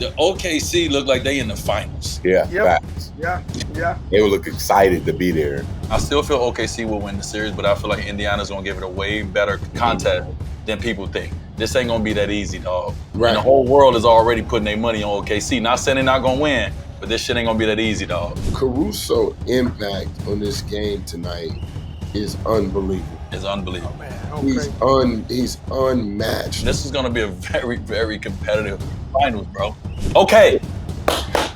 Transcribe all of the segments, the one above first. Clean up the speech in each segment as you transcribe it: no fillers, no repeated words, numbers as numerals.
the OKC look like they in the finals. Yeah, Yep. facts. Yeah. They would look excited to be there. I still feel OKC will win the series, but I feel like Indiana's gonna give it a way better contest than people think. This ain't gonna be that easy, dog. Right. And the whole world is already putting their money on OKC. Not saying they're not gonna win, but this shit ain't gonna be that easy, dog. Caruso impact on this game tonight is unbelievable. It's unbelievable. Oh, man. He's unmatched. This is gonna be a very, very competitive finals, bro. Okay.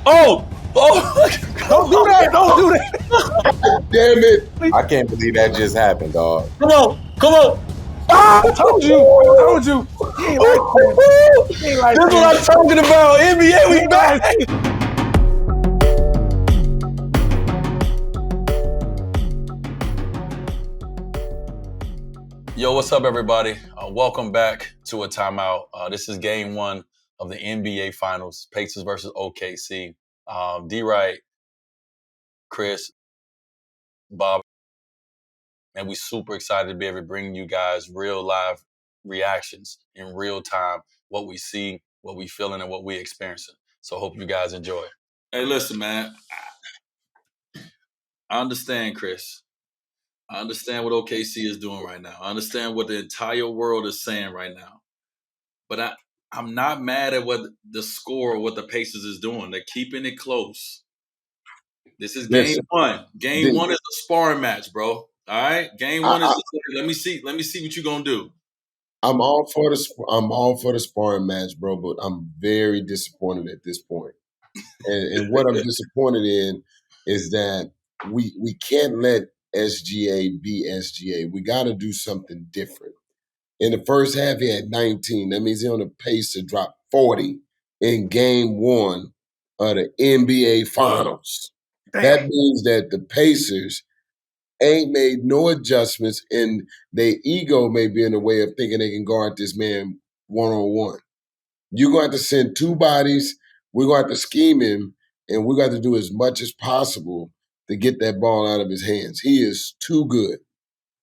Oh! Don't do that. Don't do that. Damn it. I can't believe that just happened, dog. Come on! I told you. He ain't like that. He ain't like This is what I'm talking about. NBA, we back. Yo, what's up, everybody? Welcome back to a timeout. This is game one of the NBA Finals, Pacers versus OKC. D-Wright, Chris, Bob, and we super excited to be able to bring you guys real live reactions in real time, what we see, what we feeling, and what we experiencing. So hope you guys enjoy. Hey, listen, man. I understand, Chris. I understand what OKC is doing right now. I understand what the entire world is saying right now. But I'm not mad at what the score or what the Pacers is doing. They're keeping it close. This is game one. Game one is a sparring match, bro. All right? Game one is let me see what you're gonna do. I'm all for the sparring match, bro, but I'm very disappointed at this point. And what I'm disappointed in is that we can't let SGA be SGA. We got to do something different. In the first half, he had 19. That means he's on the pace to drop 40 in game one of the NBA Finals. Damn. That means that the Pacers ain't made no adjustments, and their ego may be in the way of thinking they can guard this man one-on-one. You're going to have to send two bodies. We're going to have to scheme him, and we're going to have to do as much as possible to get that ball out of his hands. He is too good.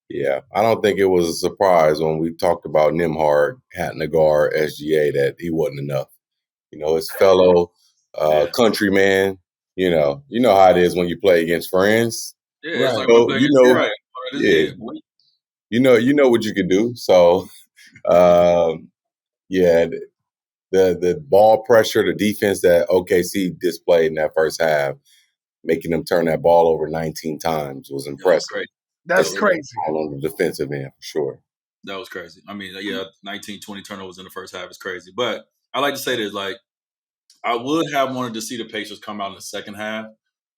Yeah, I don't think it was a surprise when we talked about Nembhard having to guard SGA that he wasn't enough. You know, his fellow countryman. You know how it is when you play against friends. Yeah, it's like So, right. you know what you can do. So, yeah, the ball pressure, the defense that OKC displayed in that first half, making them turn that ball over 19 times was impressive. That's crazy. All on the defensive end, for sure. That was crazy. I mean, yeah, 19, 20 turnovers in the first half is crazy. But I like to say this, like, I would have wanted to see the Pacers come out in the second half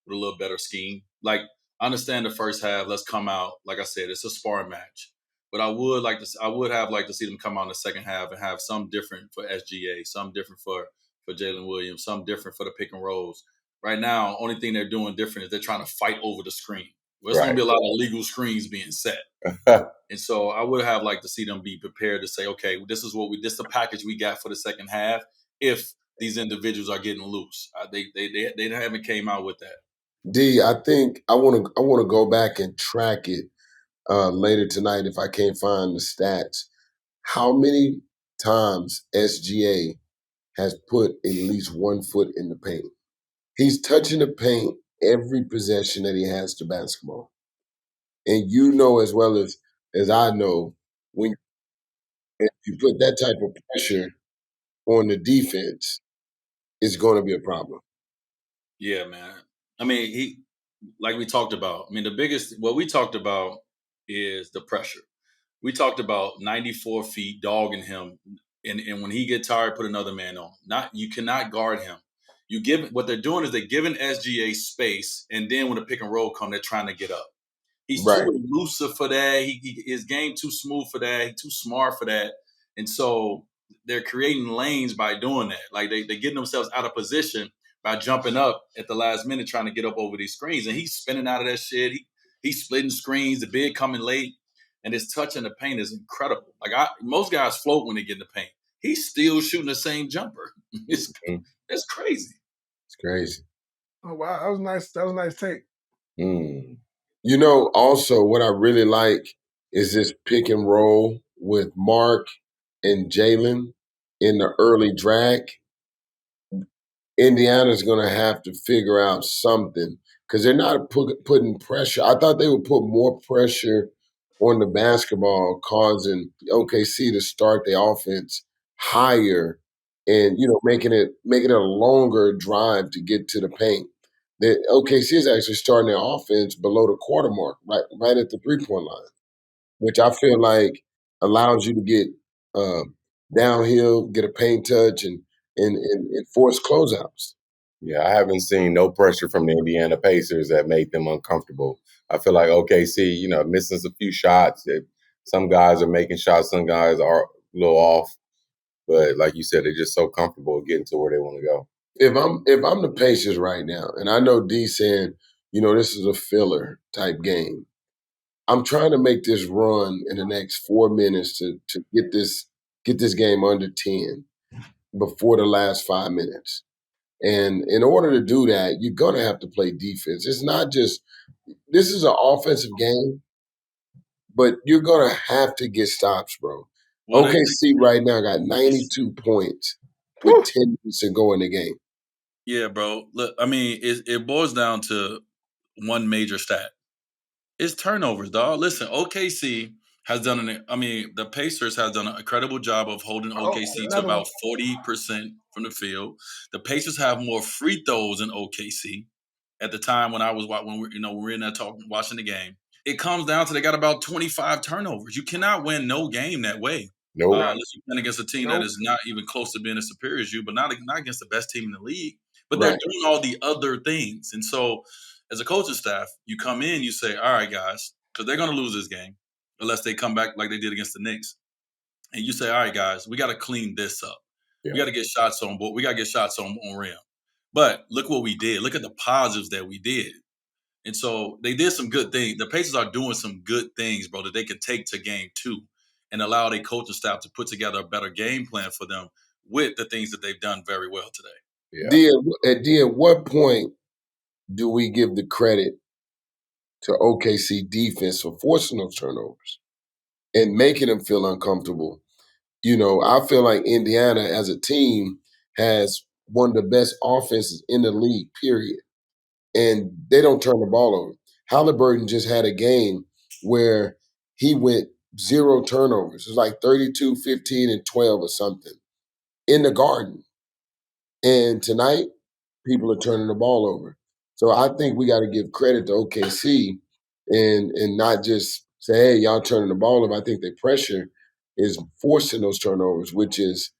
with a little better scheme. Like, I understand the first half, let's come out. Like I said, it's a sparring match. But I would have liked to see them come out in the second half and have some different for SGA, some different for Jalen Williams, some different for the pick and rolls. Right now, only thing they're doing different is they're trying to fight over the screen. There's going to be a lot of illegal screens being set. And so I would have liked to see them be prepared to say, okay, this is the package we got for the second half if these individuals are getting loose. They haven't came out with that. D, I think I want to go back and track it later tonight if I can't find the stats. How many times SGA has put at least 1 foot in the paint? He's touching the paint every possession that he has to basketball. And you know as well as I know, when you put that type of pressure on the defense, it's going to be a problem. Yeah, man. I mean, like we talked about, what we talked about is the pressure. We talked about 94 feet dogging him, and when he gets tired, put another man on. You cannot guard him. What they're doing is they're giving SGA space, and then when the pick and roll come, they're trying to get up. He's too elusive for that. His game too smooth for that. He's too smart for that. And so they're creating lanes by doing that. Like they're getting themselves out of position by jumping up at the last minute trying to get up over these screens. And he's spinning out of that shit. He's splitting screens, the big coming late. And his touch in the paint is incredible. Like most guys float when they get in the paint. He's still shooting the same jumper. It's crazy. It's crazy. Oh wow, that was nice. That was a nice take. You know, also what I really like is this pick and roll with Mark and Jalen in the early drag. Indiana's going to have to figure out something because they're not putting pressure. I thought they would put more pressure on the basketball, causing OKC to start the offense higher and making it a longer drive to get to the paint. The OKC is actually starting their offense below the quarter mark, right at the 3-point line, which I feel like allows you to get downhill, get a paint touch, and force closeouts. Yeah, I haven't seen no pressure from the Indiana Pacers that made them uncomfortable. I feel like OKC, missing a few shots. Some guys are making shots, some guys are a little off. But like you said, they're just so comfortable getting to where they want to go. If I'm the Pacers right now, and I know D saying, this is a filler type game, I'm trying to make this run in the next 4 minutes to get this game under 10 before the last 5 minutes. And in order to do that, you're going to have to play defense. It's not just – this is an offensive game, but you're going to have to get stops, bro. Well, OKC right now got 92 points with 10 minutes to go in the game. Yeah, bro. Look, I mean, it boils down to one major stat. It's turnovers, dog. Listen, OKC has done the Pacers have done an incredible job of holding OKC to about 40% from the field. The Pacers have more free throws than OKC at the time when we're in there watching the game. It comes down to they got about 25 turnovers. You cannot win no game that way. Nope. Unless you win against a team that is not even close to being as superior as you, but not against the best team in the league. But they're doing all the other things. And so as a coaching staff, you come in, you say, all right, guys, because they're going to lose this game unless they come back like they did against the Knicks. And you say, all right, guys, we got to clean this up. Yeah. We got to get shots on board. We got to get shots on rim. But look what we did. Look at the positives that we did. And so they did some good things. The Pacers are doing some good things, bro, that they can take to game 2 and allow their coaching staff to put together a better game plan for them with the things that they've done very well today. Yeah. D, at what point do we give the credit to OKC defense for forcing those turnovers and making them feel uncomfortable? I feel like Indiana as a team has one of the best offenses in the league, period. And they don't turn the ball over. Haliburton just had a game where he went 0 turnovers. It was like 32, 15, and 12 or something in the Garden. And tonight, people are turning the ball over. So I think we got to give credit to OKC and not just say, hey, y'all turning the ball over. I think the pressure is forcing those turnovers, which is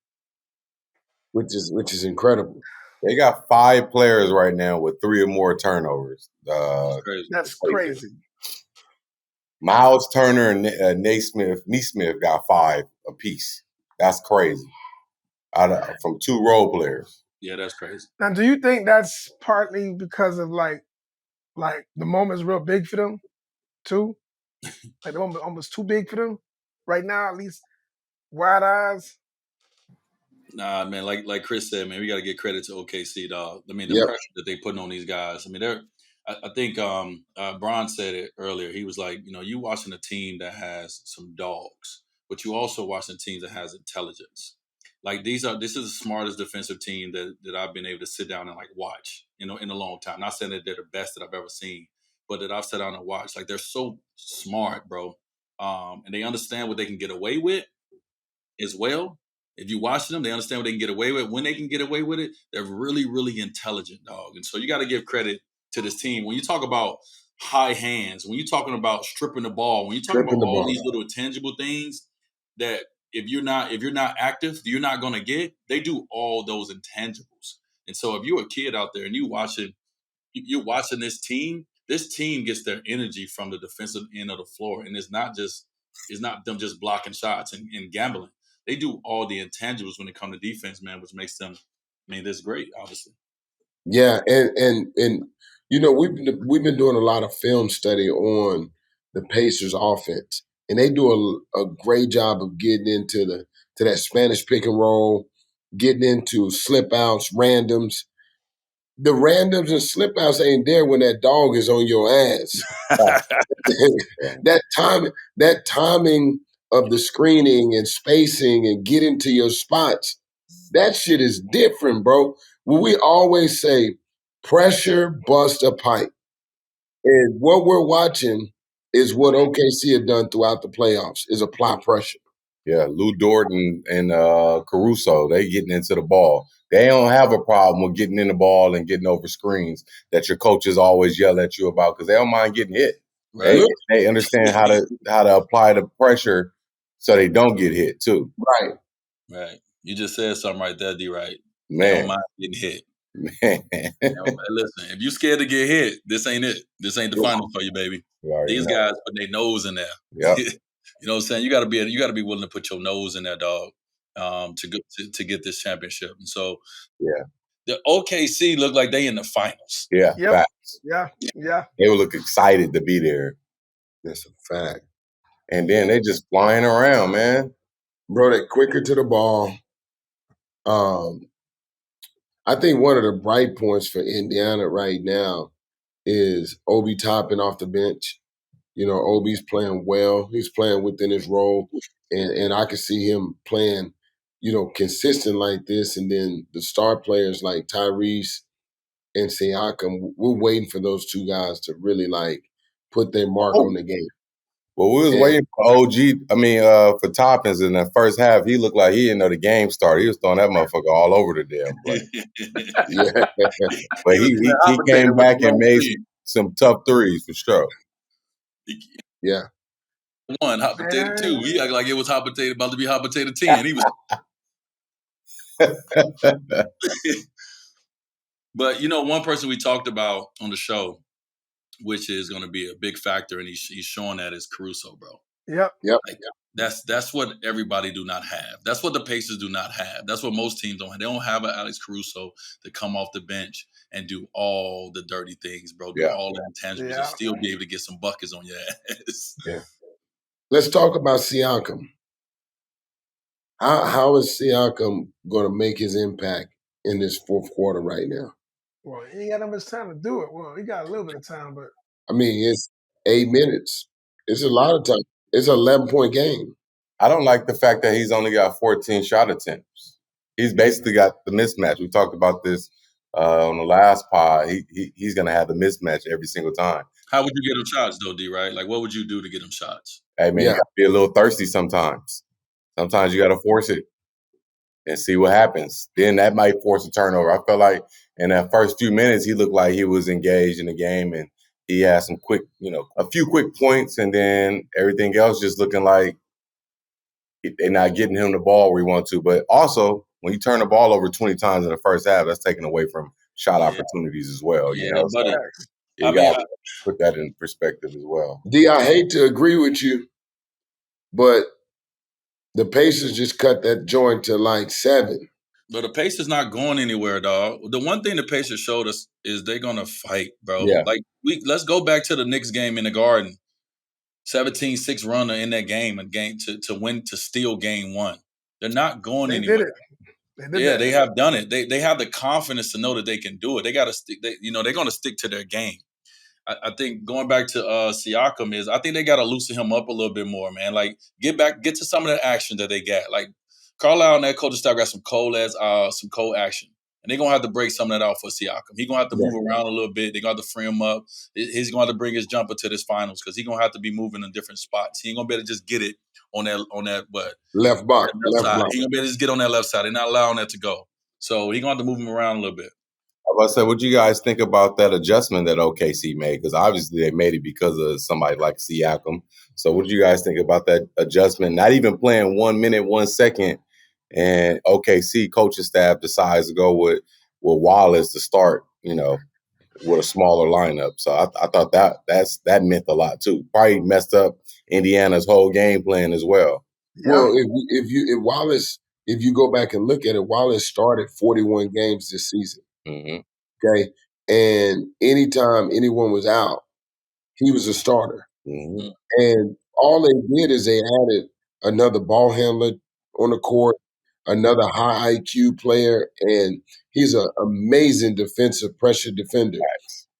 incredible. They got 5 players right now with 3 or more turnovers. That's crazy. Miles Turner and Nesmith got 5 apiece. That's crazy. From 2 role players. Yeah, that's crazy. Now, do you think that's partly because of like the moment's real big for them, too? Like the moment almost too big for them right now, at least wide eyes. Nah, man, like Chris said, man, we got to get credit to OKC, dog. I mean, the pressure that they putting on these guys. I mean, I think Bron said it earlier. He was like, you watching a team that has some dogs, but you also watching teams that has intelligence. Like this is the smartest defensive team that I've been able to sit down and like watch, in a long time. Not saying that they're the best that I've ever seen, but that I've sat down and watched. Like they're so smart, bro, and they understand what they can get away with as well. If you watch them, they understand what they can get away with. When they can get away with it, they're really, really intelligent, dog. And so you got to give credit to this team. When you talk about high hands, when you're talking about stripping the ball, when you talk about all these little tangible things that if you're not active, you're not going to get, they do all those intangibles. And so if you're a kid out there and you're watching this team gets their energy from the defensive end of the floor. And it's not them just blocking shots and gambling. They do all the intangibles when it comes to defense, man, which makes them, this great, obviously. Yeah, and we've been doing a lot of film study on the Pacers offense, and they do a great job of getting into that Spanish pick and roll, getting into slip outs, randoms. The randoms and slip outs ain't there when that dog is on your ass. That timing of the screening and spacing and getting to your spots, that shit is different, bro. Well, we always say pressure bust a pipe. And what we're watching is what OKC have done throughout the playoffs, is apply pressure. Yeah, Dort and Caruso, they getting into the ball. They don't have a problem with getting in the ball and getting over screens that your coaches always yell at you about because they don't mind getting hit. Right. They understand how to apply the pressure so they don't get hit too. Right. You just said something right there, D. Right. Man. They don't mind getting hit. Man. Listen, if you scared to get hit, this ain't it. This ain't the final for you, baby. These guys put their nose in there. Yep. You know what I'm saying? You got to be willing to put your nose in there, dog, to get this championship. And so, the OKC look like they in the finals. Yeah, Yep. facts. Yeah. They would look excited to be there. That's a fact. And then they just flying around, man. Bro, they're quicker to the ball. I think one of the bright points for Indiana right now is Obi Toppin off the bench. You know, Obi's playing well. He's playing within his role. And I can see him playing, you know, consistent like this. And then the star players like Tyrese and Siakam, we're waiting for those two guys to really, like, put their mark on the game. Well, we was waiting for for Toppins in the first half. He looked like he didn't know the game started. He was throwing that motherfucker all over the damn place. But he came back and made some tough threes for sure. Yeah. One, hot potato 2. He acted like it was hot potato, about to be hot potato 10. He was. But, you know, one person we talked about on the show, which is going to be a big factor, and he's showing that is Caruso, bro. Yep. Like, that's what everybody do not have. That's what the Pacers do not have. That's what most teams don't have. They don't have an Alex Caruso to come off the bench and do all the dirty things, bro. Do all the intangibles and still be able to get some buckets on your ass. Yeah. Let's talk about Siakam. How is Siakam going to make his impact in this fourth quarter right now? Well, he ain't got that much time to do it. Well, he got a little bit of time, but I mean, it's 8 minutes. It's a lot of time. It's an 11-point game. I don't like the fact that he's only got 14 shot attempts. He's basically got the mismatch. We talked about this on the last pod. He's going to have the mismatch every single time. How would you get him shots, though, D, right? Like, what would you do to get him shots? Hey, man, you got to be a little thirsty sometimes. Sometimes you got to force it and see what happens. Then that might force a turnover. I felt like in that first few minutes, he looked like he was engaged in the game, and he had some quick, a few quick points, and then everything else just looking like they're not getting him the ball where he wants to. But also, when you turn the ball over 20 times in the first half, that's taken away from shot opportunities as well. Yeah, buddy. So you got to put that in perspective as well. D, I hate to agree with you, but the Pacers just cut that joint to like 7. But the Pacers not going anywhere, dog. The one thing the Pacers showed us is they're gonna fight, bro. Yeah. Like let's go back to the Knicks game in the Garden. 17-6 runner in that game, to win, to steal game 1. They're not going anywhere. Did it. They have done it. They have the confidence to know that they can do it. They got to stick. They're going to stick to their game. I think going back to Siakam I think they got to loosen him up a little bit more, man. Like get to some of the action that they got. Like Carlisle and that coaching staff got some cold action. And they're going to have to break some of that out for Siakam. He's going to have to move around a little bit. They're going to have to free him up. He's going to have to bring his jumper to this finals because he's going to have to be moving in different spots. He ain't going to be able to just get it on that left block. Left side. He's going to be able to just get on that left side. They're not allowing that to go. So he's going to have to move him around a little bit. I was about to say, what do you guys think about that adjustment that OKC made? Because obviously they made it because of somebody like Siakam. So what do you guys think about that adjustment? Not even playing 1 minute, 1 second, and OKC coaching staff decides to go with Wallace to start, with a smaller lineup. So I thought that meant a lot too. Probably messed up Indiana's whole game plan as well. Yeah. Well, if Wallace, if you go back and look at it, Wallace started 41 games this season. Mm-hmm. Okay, and anytime anyone was out, he was a starter. Mm-hmm. And all they did is they added another ball handler on the court, another high IQ player, and he's an amazing defensive pressure defender.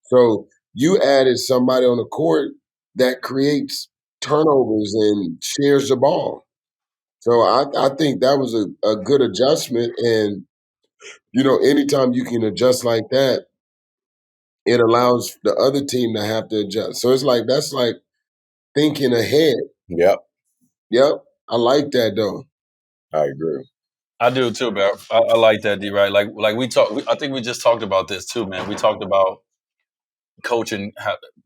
So you added somebody on the court that creates turnovers and shares the ball. So I think that was a good adjustment. And anytime you can adjust like that, it allows the other team to have to adjust. So it's like that's like thinking ahead. Yep, I like that though. I agree. I do too, man. I like that, D. Right? Like we talked. I think we just talked about this too, man. We talked about coaching,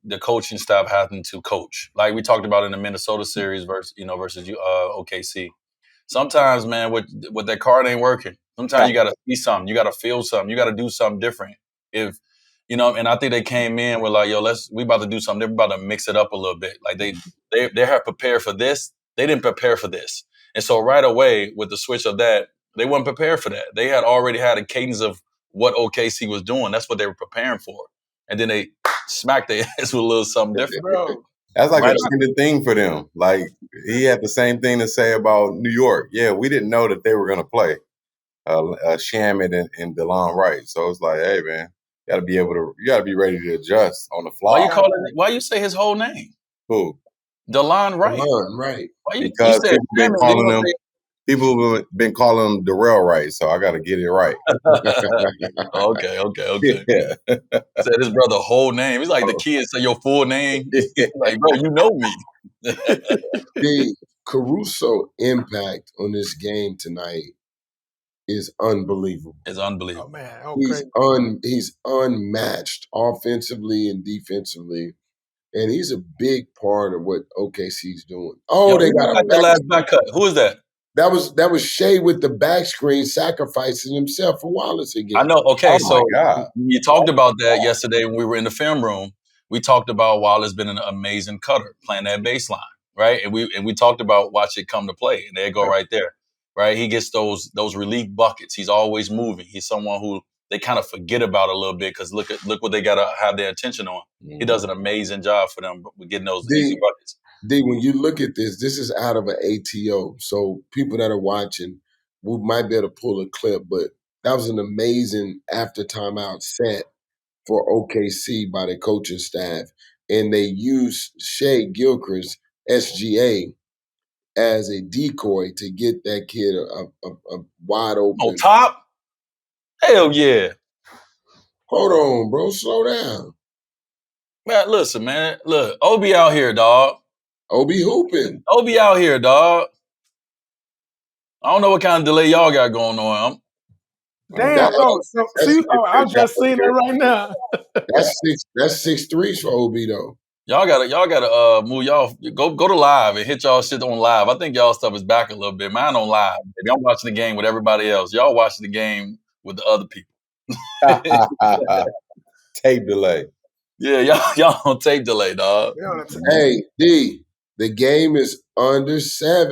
the coaching staff having to coach. Like we talked about in the Minnesota series versus OKC. Sometimes, man, with that card ain't working. Sometimes you got to see something, you got to feel something, you got to do something different. If and I think they came in with like, yo, we about to do something. They're about to mix it up a little bit. Like they have prepared for this. They didn't prepare for this, and so right away with the switch of that, they weren't prepared for that. They had already had a cadence of what OKC was doing. That's what they were preparing for, and then they smacked their ass with a little something different. Bro, That's like Right. a standard thing for them. Like he had the same thing to say about New York. Yeah, we didn't know that they were going to play Shamet and DeLon Wright. So it's like, hey man, you got to be ready to adjust on the fly. Why you say his whole name? Who? DeLon Wright. Right. Why you Because said people have been calling him Darrell Wright, so I got to get it right. Okay. Yeah. Said his brother whole name. He's like the kids say your full name. Like, bro, you know me. The Caruso impact on this game tonight is unbelievable. It's unbelievable. Oh man, okay. He's unmatched offensively and defensively, and he's a big part of what OKC's doing. Oh, they got the last back cut. Who is that? That was Shea with the back screen sacrificing himself for Wallace again. I know. Okay, so God. you talked about that yesterday when we were in the film room. We talked about Wallace being an amazing cutter, playing that baseline, right? And we talked about watch it come to play, and there you go right there, right? He gets those relief buckets. He's always moving. He's someone who they kind of forget about a little bit because look what they got to have their attention on. He does an amazing job for them with getting those easy buckets. D, when you look at this is out of an ATO. So people that are watching, we might be able to pull a clip, but that was an amazing after timeout set for OKC by the coaching staff. And they used Shea Gilchrist, SGA, as a decoy to get that kid a wide open. On top? Hell yeah. Hold on, bro. Slow down. Man, listen, man. Look, Obi out here, dog. Obi hooping. Obi out here, dog. I don't know what kind of delay y'all got going on. Damn, I was just seeing it right now. That's 6'3" for Obi though. Y'all gotta move y'all go to live and hit y'all shit on live. I think y'all stuff is back a little bit. Mine on live. Maybe I'm watching the game with everybody else. Y'all watching the game with the other people. Tape delay. Yeah, y'all on tape delay, dog. Hey, D, the game is under 10.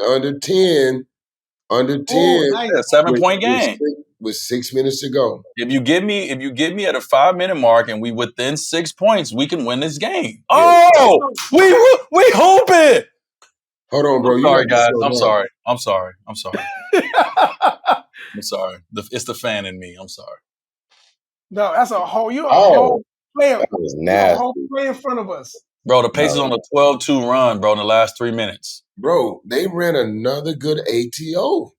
Under 10. Ooh, nice. Yeah, 7-point game. With 6 minutes to go. If you give me at a 5-minute mark and we within 6 points, we can win this game. Yeah. Oh, we hooping. Hold on, bro. I'm sorry, guys. I'm sorry. I'm sorry. I'm sorry. It's the fan in me. I'm sorry. No, that's a whole. You're a whole player. That was nasty. A whole play in front of us. Bro, the Pacers on a 12-2 run, bro, in the last 3 minutes. Bro, they ran another good ATO.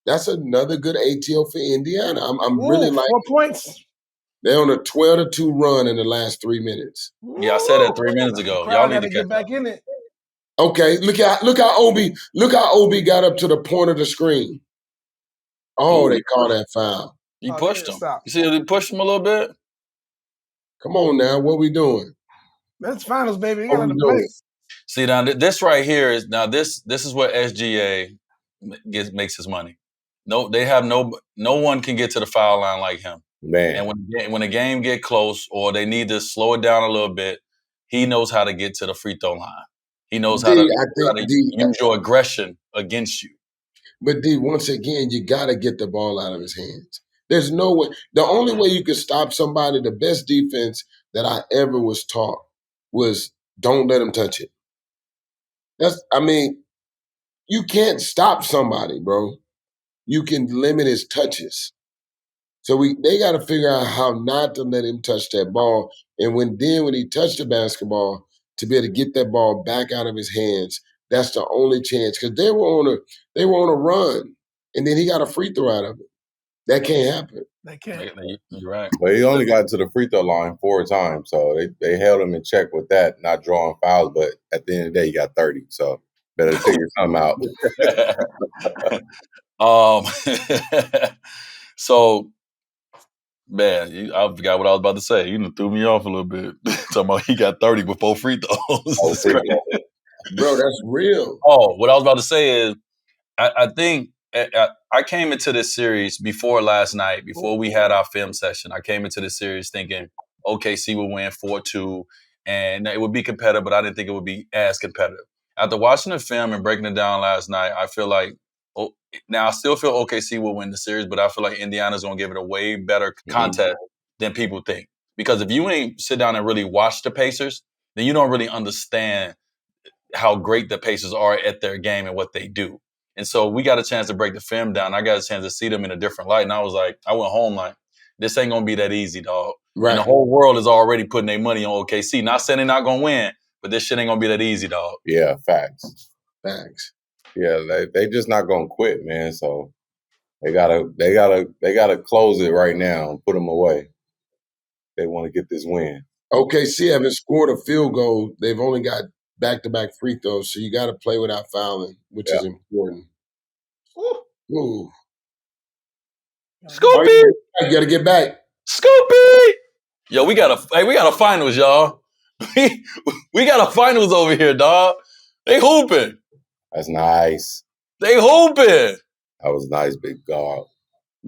That's another good ATO for Indiana. I'm really like 4 points. They're on a 12-2 run in the last 3 minutes. Yeah, I said that 3 minutes ago. Y'all need to get back in it. Okay, look how Obi got up to the point of the screen. Oh, they call that foul. You pushed him. You see, they pushed him a little bit. Come on now, what we doing? That's finals, baby. You gotta play. See now, this right here is this is where SGA makes his money. No, they have no one can get to the foul line like him. Man. And when a game get close or they need to slow it down a little bit, he knows how to get to the free throw line. He knows how to use your aggression against you. But D, once again, you got to get the ball out of his hands. There's no way. The only way you can stop somebody, the best defense that I ever was taught was don't let him touch it. You can't stop somebody, bro. You can limit his touches. So they got to figure out how not to let him touch that ball. And when he touched the basketball, to be able to get that ball back out of his hands, that's the only chance. Because they were on a run, and then he got a free throw out of it. That can't happen. They can't. You're right. But he only got to the free throw line 4 times, so they held him in check with that, not drawing fouls. But at the end of the day, he got 30, so better figure something out. So, man, I forgot what I was about to say. You threw me off a little bit. Talking about he got 30 with 4 free throws. Bro, that's real. Oh, what I was about to say is, I think I came into this series before last night, before we had our film session. I came into this series thinking OKC would win 4-2, and it would be competitive, but I didn't think it would be as competitive. After watching the film and breaking it down last night, I feel like, now I still feel OKC will win the series, but I feel like Indiana's going to give it a way better contest than people think. Because if you ain't sit down and really watch the Pacers, then you don't really understand how great the Pacers are at their game and what they do. And so we got a chance to break the film down. I got a chance to see them in a different light. And I was like, I went home like, this ain't going to be that easy, dog. Right. And the whole world is already putting their money on OKC. Not saying they're not going to win, but this shit ain't going to be that easy, dog. Yeah, facts. Yeah, they just not gonna quit, man. So they gotta close it right now and put them away. They want to get this win. OKC haven't scored a field goal. They've only got back-to-back free throws, so you got to play without fouling, which is important. Ooh. Scoopy! You got to get back. Scoopy! Yo, we got a finals, y'all. we got a finals over here, dog. They hooping. That's nice. They hooping. That was nice, big guard.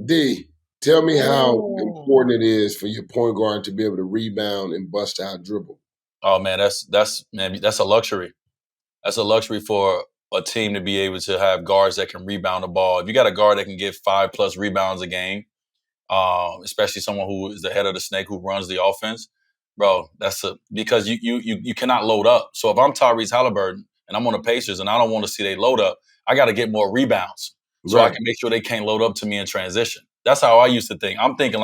D, tell me how important it is for your point guard to be able to rebound and bust out dribble. Oh man, that's a luxury. That's a luxury for a team to be able to have guards that can rebound the ball. If you got a guard that can get 5+ rebounds a game, especially someone who is the head of the snake who runs the offense, bro, because you cannot load up. So if I'm Tyrese Haliburton and I'm on the Pacers and I don't want to see they load up, I got to get more rebounds so I can make sure they can't load up to me in transition. That's how I used to think. I'm thinking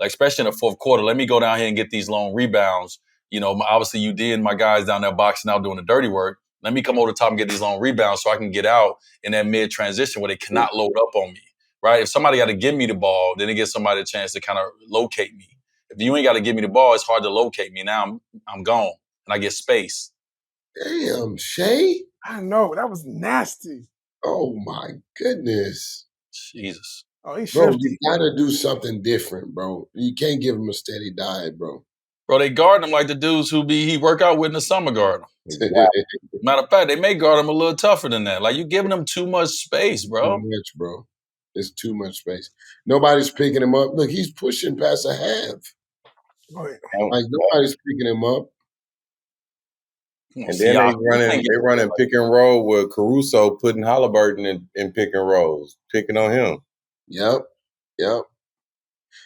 especially in the fourth quarter, let me go down here and get these long rebounds. You know, obviously you did my guys down there boxing out doing the dirty work. Let me come over the top and get these long rebounds so I can get out in that mid transition where they cannot load up on me. Right? If somebody got to give me the ball, then it gives somebody a chance to kind of locate me. If you ain't got to give me the ball, it's hard to locate me. Now I'm gone and I get space. Damn, Shay. I know. That was nasty. Oh, my goodness. Jesus. Oh, he's Bro, shifty. you got to do something different, bro. You can't give him a steady diet, bro. Bro, they guard him like the dudes he work out with in the summer garden. Matter of fact, they may guard him a little tougher than that. Like, you giving him too much space, bro. Too much, bro. It's too much space. Nobody's picking him up. Look, he's pushing past a half. Like, nobody's picking him up. And then they running pick and roll with Caruso putting Haliburton in pick and rolls, picking on him. Yep.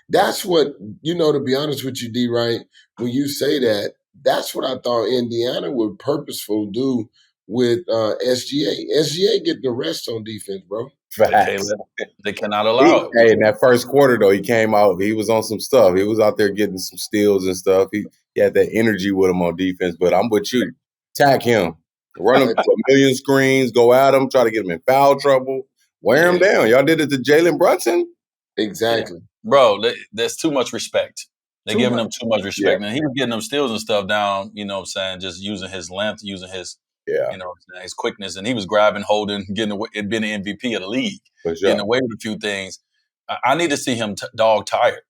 That's what, to be honest with you, D, right? When you say that, that's what I thought Indiana would purposeful do with SGA. SGA get the rest on defense, bro. They cannot allow it. Hey, in that first quarter, though, he came out. He was on some stuff. He was out there getting some steals and stuff. He had that energy with him on defense. But I'm with you. Attack him. Run him to a million screens. Go at him. Try to get him in foul trouble. Wear him down. Y'all did it to Jalen Brunson? Exactly. Yeah. Bro, there's too much respect. They're giving him too much respect. And he was getting them steals and stuff down, you know what I'm saying, just using his length, using his his quickness. And he was grabbing, holding, getting away, being an MVP of the league, getting away with a few things. I need to see him dog tired.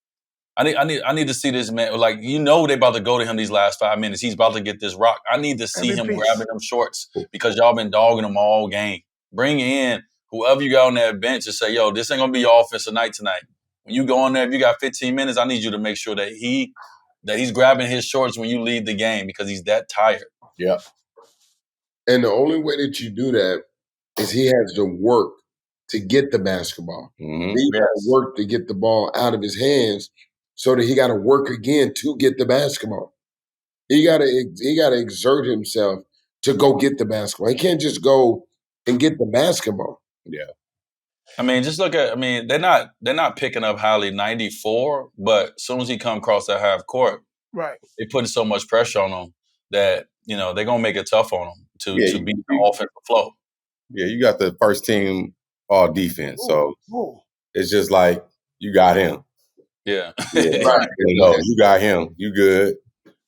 I need to see this man. Like, they about to go to him these last 5 minutes. He's about to get this rock. I need to see him grabbing them shorts because y'all been dogging him all game. Bring in whoever you got on that bench and say, yo, this ain't going to be your offensive night tonight. When you go in there, if you got 15 minutes, I need you to make sure that he's grabbing his shorts when you lead the game because he's that tired. Yeah. And the only way that you do that is he has to work to get the basketball. Mm-hmm. He got to work to get the ball out of his hands so that he got to work again to get the basketball. He got to exert himself to go get the basketball. He can't just go and get the basketball. Yeah. I mean, just look at. I mean, they're not picking up Hali 94, but as soon as he come across that half court, right, they're putting so much pressure on him that they're gonna make it tough on him to beat the offensive flow. Yeah, you got the first team all defense, so it's just like you got him. Yeah. Right. You got him. You good.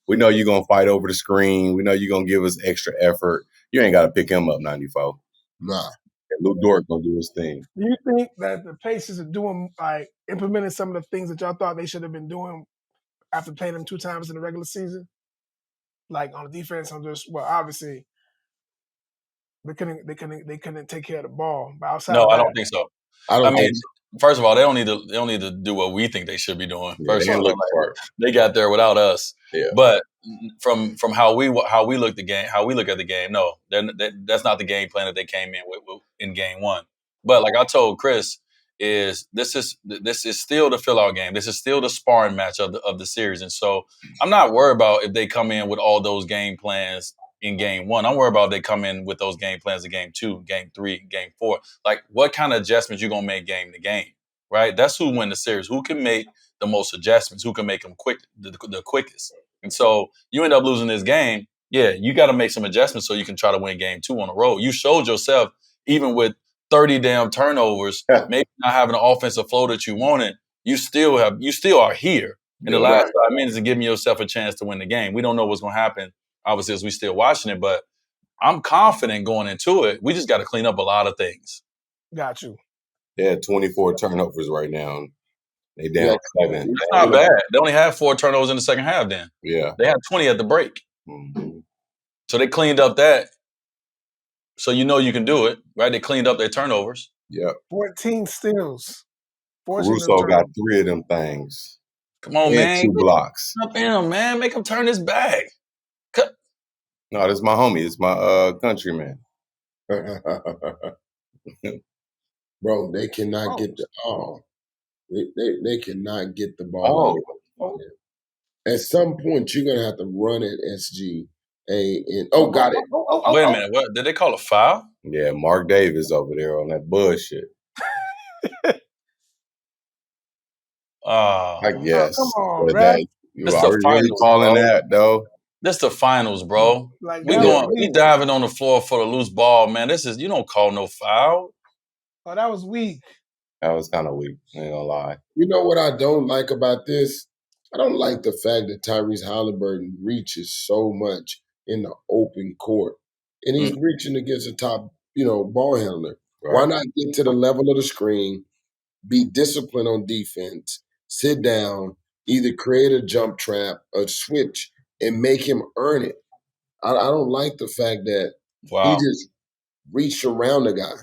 We know you're going to fight over the screen. We know you're going to give us extra effort. You ain't got to pick him up 94. Nah. Luke Dort going to do his thing. Do you think that the Pacers are doing, like, implementing some of the things that y'all thought they should have been doing after playing them 2 times in the regular season? Like, on defense, obviously, they couldn't take care of the ball. But outside of that, I don't think so. I mean, first of all, they don't need to do what we think they should be doing. First of all, they got there without us. Yeah. But from how we look at the game, no, that's not the game plan that they came in with in game 1. But like I told Chris, this is still the fill out game. This is still the sparring match of the series, and so I'm not worried about if they come in with all those game plans in game 1. I'm worried about if they come in with those game plans in game 2, game 3, game 4. Like, what kind of adjustments you gonna make game to game, right? That's who win the series. Who can make the most adjustments? Who can make them the quickest? And so you end up losing this game. Yeah, you got to make some adjustments so you can try to win game 2 on the road. You showed yourself, even with 30 damn turnovers, maybe not having an offensive flow that you wanted, you still are here in the last 5 minutes and giving yourself a chance to win the game. We don't know what's going to happen, obviously, as we still watching it, but I'm confident going into it. We just got to clean up a lot of things. Got you. They had 24 turnovers right now. They down 7. That's not bad. They only had 4 turnovers in the second half then. Yeah. They had 20 at the break. Mm-hmm. So they cleaned up that. So you know you can do it, right? They cleaned up their turnovers. Yep. 14 steals. Caruso got 3 of them things. Come on, man. 2 blocks. Up in him, man. Make him turn his back. No, this is my homie. It's my countryman. Bro, they cannot get the They cannot get the ball. At some point, you're gonna have to run it SGA. Got it. Wait a minute. What did they call a foul? Yeah, Mark Davis over there on that bullshit. I guess. Come on, man. Are we really calling that though? This the finals, bro. Like, we diving on the floor for the loose ball, man. You don't call no foul. Oh, that was weak. That was kind of weak. I ain't gonna lie. You know what I don't like about this? I don't like the fact that Tyrese Haliburton reaches so much in the open court. And he's reaching against a top, ball handler. Right. Why not get to the level of the screen, be disciplined on defense, sit down, either create a jump trap, a switch, and make him earn it? I don't like the fact that he just reached around the guy.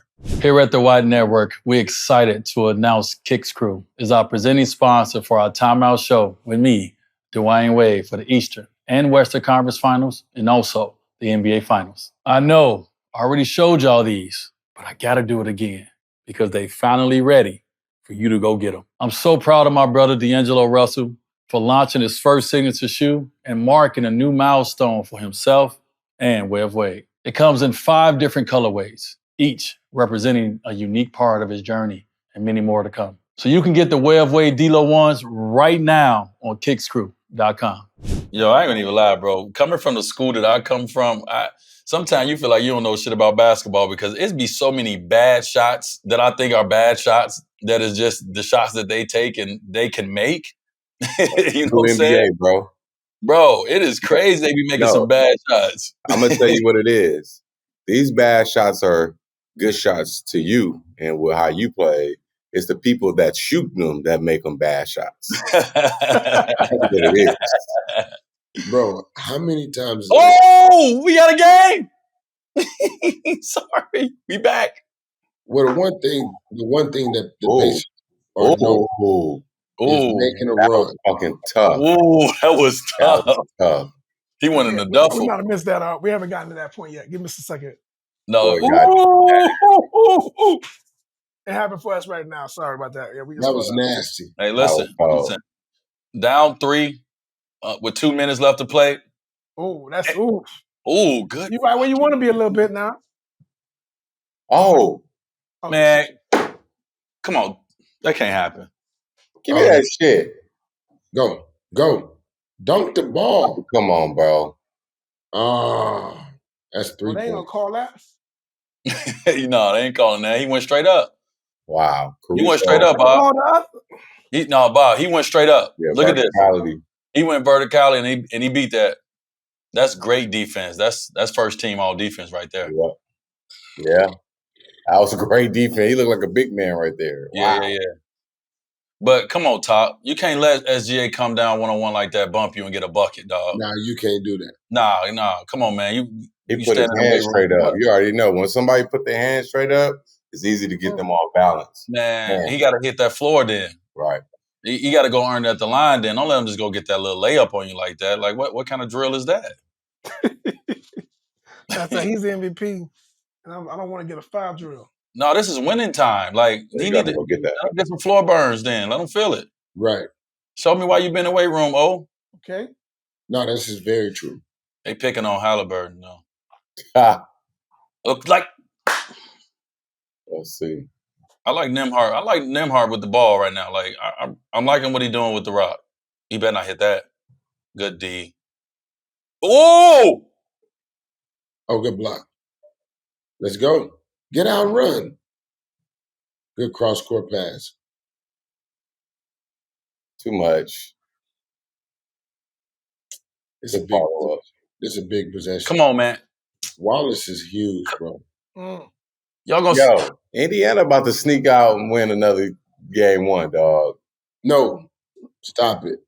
Here at the Wide Network, we're excited to announce Kicks Crew is our presenting sponsor for our Timeout show with me, Dwyane Wade, for the Eastern and Western Conference Finals and also the NBA Finals. I know I already showed y'all these, but I got to do it again because they finally ready for you to go get them. I'm so proud of my brother, D'Angelo Russell, for launching his first signature shoe and marking a new milestone for himself and Wade. It comes in 5 different colorways, each representing a unique part of his journey and many more to come. So you can get the Wade D-Lo ones right now on kickscrew.com. Yo, I ain't gonna even lie, bro. Coming from the school that I come from, sometimes you feel like you don't know shit about basketball because it'd be so many bad shots that I think are bad shots that is just the shots that they take and they can make. You know what I'm saying? Bro, it is crazy they be making some bad shots. I'm going to tell you what it is. These bad shots are good shots to you and with how you play. It's the people that shoot them that make them bad shots. That's what it is. Bro, how many times... we got a game! Sorry, we back. Well, the one thing that the Pacers are known is making a run. Fucking tough. Ooh, that was tough. He went in the duffel. We might have missed that out. We haven't gotten to that point yet. Give us a second. No. It happened for us right now. Sorry about that. Yeah, that was nasty. Hey, listen. Down 3 with 2 minutes left to play. Oh, that's ooh. Ooh, good. You right where you want to be a little bit now. Man. Come on. That can't happen. Give me that shit. Go. Dunk the ball. Come on, bro. That's 3 They ain't gonna call that. No, they ain't calling that. He went straight up. Wow. He went straight up, Bob. Bob, he went straight up. Yeah, Look at this. verticality. He went verticality and he beat that. That's great defense. That's first team all defense right there. Yeah. That was a great defense. He looked like a big man right there. Wow. Yeah. But come on, Top. You can't let SGA come down one-on-one like that, bump you, and get a bucket, dog. Nah, you can't do that. Nah. Come on, man. He put his hands straight up. You already know when somebody put their hands straight up, it's easy to get them off balance. Man, he got to hit that floor then. Right. You got to go earn at the line then. Don't let him just go get that little layup on you like that. Like, what kind of drill is that? That's he's the MVP, and I don't want to get a foul drill. No, this is winning time. Like, he need to go get that. get some floor burns then. Let him feel it. Right. Show me why you've been in the weight room, Okay. No, this is very true. They picking on Haliburton, though. Let's see. I like Nembhard. I like Nembhard with the ball right now. Like, I'm liking what he's doing with the rock. He better not hit that. Good D. Oh, good block. Let's go. Get out and run. Good cross-court pass. Too much. It's a big possession. come on, man. Wallace is huge, bro. Y'all gonna Indiana about to sneak out and win another game 1, dog. No, stop it.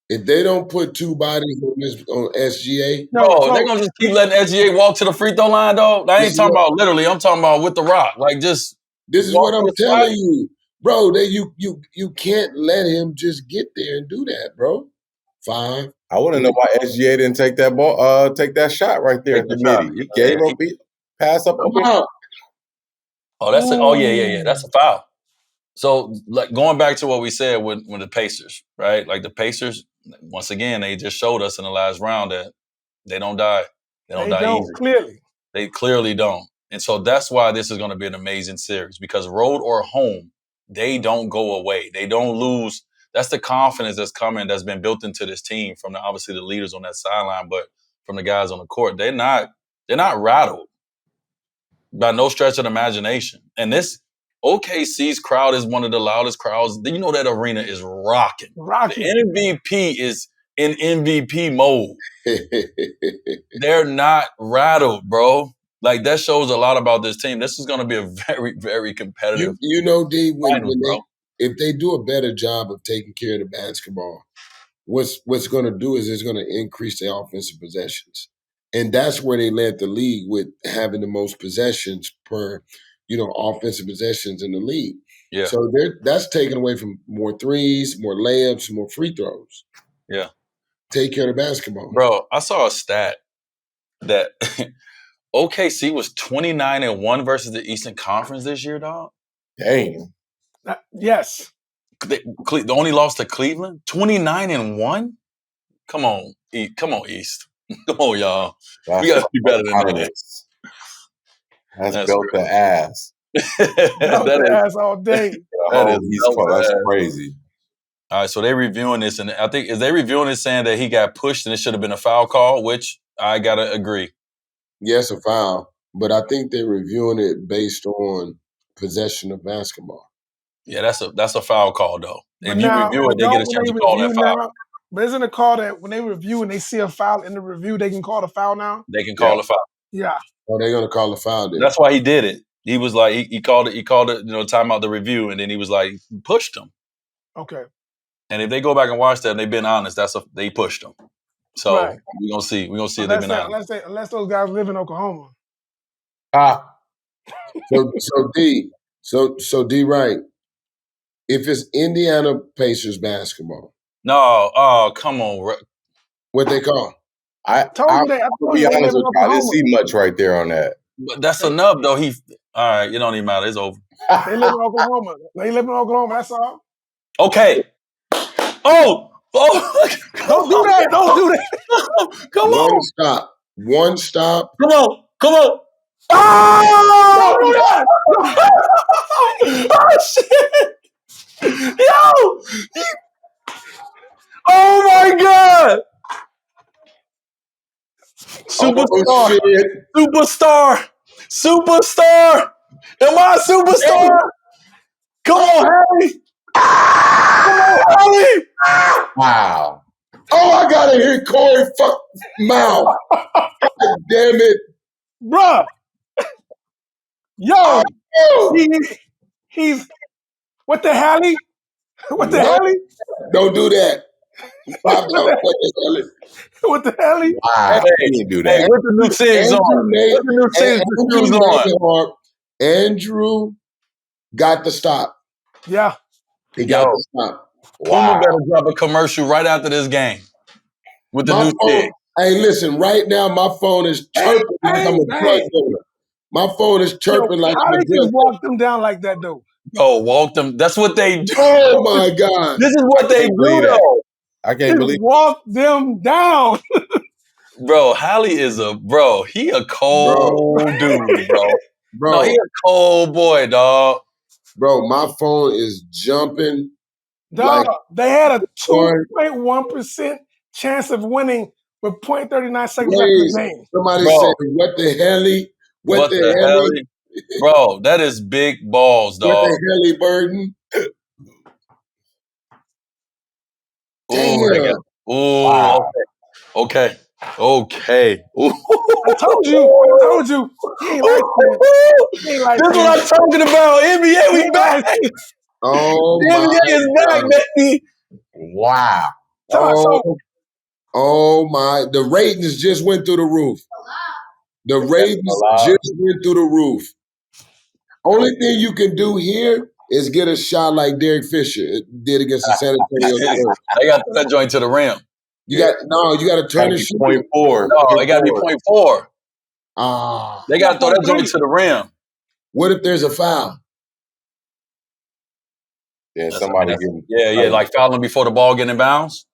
If they don't put 2 bodies on SGA, they're gonna just keep letting SGA walk to the free throw line, dog. I ain't talking about literally. I'm talking about with the rock. Like, just this is what I'm telling you, bro. You can't let him just get there and do that, bro. 5. I want to know why SGA didn't take that ball, take that shot right there at the midi. He gave up, pass up. Oh, that's yeah. That's a foul. So, like, going back to what we said with the Pacers, right? Like, the Pacers, once again, they just showed us in the last round that they don't die. They don't die easy. Clearly. They clearly don't. And so that's why this is going to be an amazing series, because road or home, they don't go away. They don't lose. That's the confidence that's coming, that's been built into this team from obviously the leaders on that sideline, but from the guys on the court. They're not rattled by no stretch of the imagination. And this OKC's crowd is one of the loudest crowds. You know that arena is rocking. The MVP is in MVP mode. They're not rattled, bro. Like, that shows a lot about this team. This is going to be a very, very competitive. You know, D, if they do a better job of taking care of the basketball, what's going to do is it's going to increase their offensive possessions. And that's where they led the league, with having the most possessions per, offensive possessions in the league. Yeah. So that's taken away from more threes, more layups, more free throws. Yeah. Take care of the basketball. Bro, I saw a stat that OKC was 29-1 versus the Eastern Conference this year, dog. Dang. Yes. They only lost to Cleveland? 29-1? Come on, East. Come on, y'all. We got to be better than that. That's built the ass. Ass all day. That's crazy. All right, so they're reviewing this, and I think, is they reviewing it saying that he got pushed and it should have been a foul call, which I got to agree. Yes, a foul, but I think they're reviewing it based on possession of basketball. Yeah, that's a foul call, though. If you review it, they get a chance to call that foul. But isn't it called that when they review and they see a foul in the review, they can call the foul now? They can call the foul. Yeah. Oh, they're going to call the foul then. That's why he did it. He was like, he called it, timeout the review, and then he was like, pushed him. Okay. And if they go back and watch that and they've been honest, they pushed him. So Right. we're gonna see. We're gonna see if they've been honest. Unless those guys live in Oklahoma. So D Wright, if it's Indiana Pacers basketball. No, come on. What they call? I'll be honest with you, I didn't see much right there on that. But that's enough, though. All right, it don't even matter. It's over. They live in Oklahoma. That's all. Okay. Oh! Don't do that. Don't do that. Come on. One stop. Come on. Oh! Don't do that. Oh, shit. Yo! Oh, my God. Superstar. Am I a superstar? Come on, Harry. Wow. Oh, I gotta hear Corey fuck mouth. God damn it. Bruh. Yo, he's what the hell? What the hell? Don't do that. Pop out. What the hell? Wow. He didn't do that. Hey, what the new Sigs on? What the new Sigs shoes on? Andrew got the stop. Yeah. He got the stop. Puma better drop a commercial right after this game with the new Sig. Hey, listen, right now my phone is chirping like I'm a drug dealer. My phone is chirping like how I'm a they drug just walk them down like that, though? Bro, walk them. That's what they do. Oh, my God. This is what they do, though. I can't believe walk them down. Bro, Hali is he a cold dude, bro. No, he a cold boy, dog. Bro, my phone is jumping. Dog, they had a 2.1% chance of winning with 0.39 seconds left in the game. Somebody said, what the hell? What the hell? Bro, that is big balls, dog. What the Haliburton? Damn. Wow. Okay. Ooh. I told you. He ain't like this is what I'm talking about. NBA, we back. Oh, the NBA is back, baby. Wow. Oh my! The ratings just went through the roof. The ratings just went through the roof. Only thing you can do here is get a shot like Derek Fisher did against the San Antonio Spurs. They got that joint to the rim. You got to turn the shoot. 0.4. No, it got to be 0.4. They got to throw that joint to the rim. What if there's a foul? Yeah, somebody getting like fouling before the ball getting in bounds.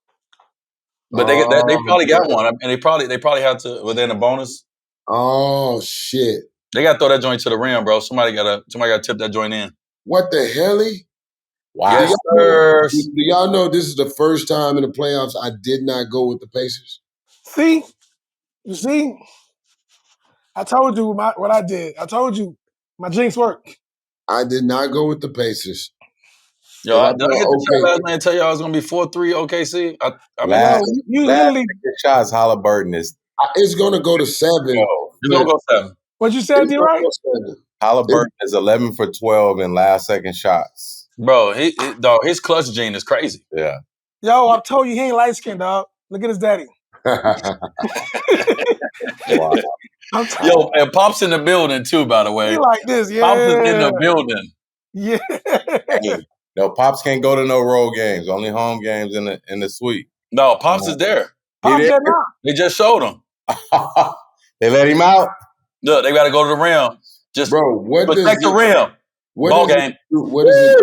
But they probably got one, and they probably had to within a bonus. Oh shit! They got to throw that joint to the rim, bro. Somebody got to tip that joint in. What the hell? Wow. Yes, sir. Do y'all know this is the first time in the playoffs I did not go with the Pacers? You see, I told you what I did. I told you my jinx worked. I did not go with the Pacers. Yo, did I get the chat last night and tell you I was going to be 4-3 OKC? I mean, you literally shots Haliburton is. It's going to go to 7. It's going to go 7. What you said, D-Right? Haliburton is 11 for 12 in last second shots. Bro, his clutch gene is crazy. Yeah. Yo, I told you he ain't light skinned, dog. Look at his daddy. Wow. Yo, and Pop's in the building too, by the way. He like this, yeah. Pops is in the building. Yeah. No, Pops can't go to no road games. Only home games in the suite. No, Pops is there. Pops there now. They just showed him. They let him out. Look, they got to go to the rim. Just protect the rim. Ball game. What is it?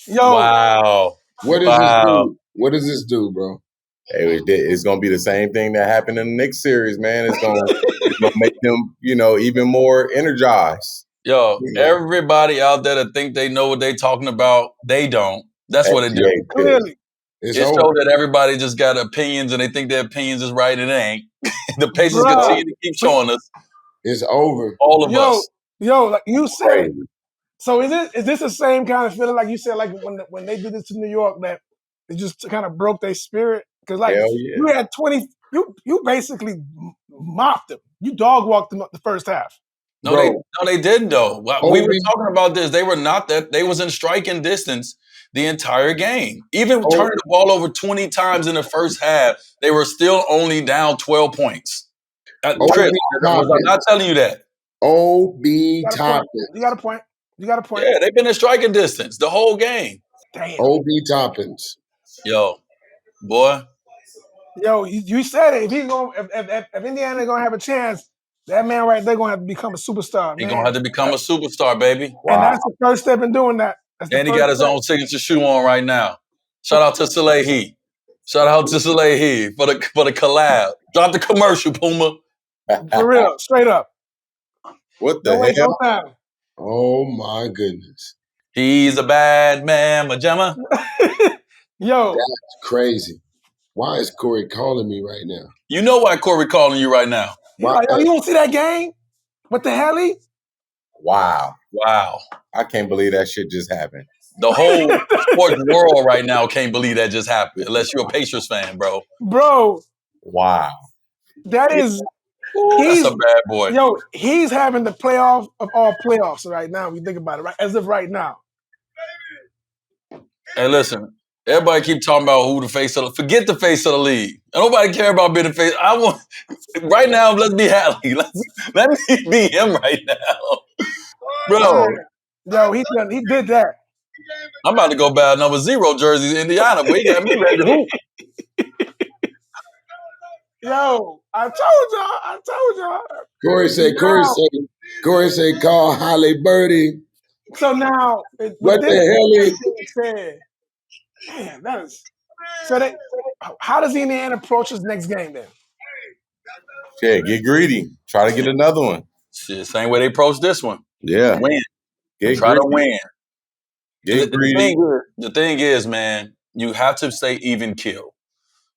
Yo. Wow. What does this do? What does this do, bro? It's going to be the same thing that happened in the Knicks series, man. It's going to make them, even more energized. Yo, everybody out there that think they know what they talking about, they don't. That's what it do. Clearly. It shows that everybody just got opinions and they think their opinions is right and it ain't. The Pacers continue to keep showing us. It's over. All of us. Yo, like you said. So is this the same kind of feeling like you said, like when they did this to New York, that it just kind of broke their spirit? Because you had 20, you basically mopped them. You dog walked them up the first half. No, they didn't though. We were talking about this. They were not that. They was in striking distance the entire game. Even turning the ball over 20 times in the first half, they were still only down 12 points. Chris, was I not telling you that? O.B. Toppin. You got a point. Yeah, they've been in striking distance the whole game. Damn. O.B. Toppins. Yo, boy. Yo, you said it. If Indiana gonna have a chance, that man right there gonna have to become a superstar. He's gonna have to become a superstar, baby. Wow. And that's the first step in doing that. And he got his own signature shoe on right now. Shout out to Salehi. Shout out to Salehi for the collab. Drop the commercial, Puma. For real, straight up. What the hell? Oh my goodness. He's a bad man, Majama. Yo. That's crazy. Why is Corey calling me right now? You know why Corey calling you right now. Like, you don't see that game? What the hell? Wow. I can't believe that shit just happened. The whole sports world right now can't believe that just happened, unless you're a Pacers fan, bro. Bro, Wow. that is Ooh, that's a bad boy. Yo, he's having the playoff of all playoffs right now. We think about it, right? As of right now. Hey, listen. Everybody keep talking about who the face of the forget the face of the league. Nobody care about being the face. I want right now. Let's be Hallie. Let me be him right now, bro. Yo, he did that. I'm about to go buy number 0 jerseys in Indiana, but he got me ready to hoop. Yo, I told y'all. Corey say, call Haliburton. So now, what the hell is said? Man, that is. So how does Indiana approach his next game then? Yeah, get greedy. Try to get another one. Shit, same way they approach this one. Yeah. Win. Try to win. The thing is, man, you have to stay even kill.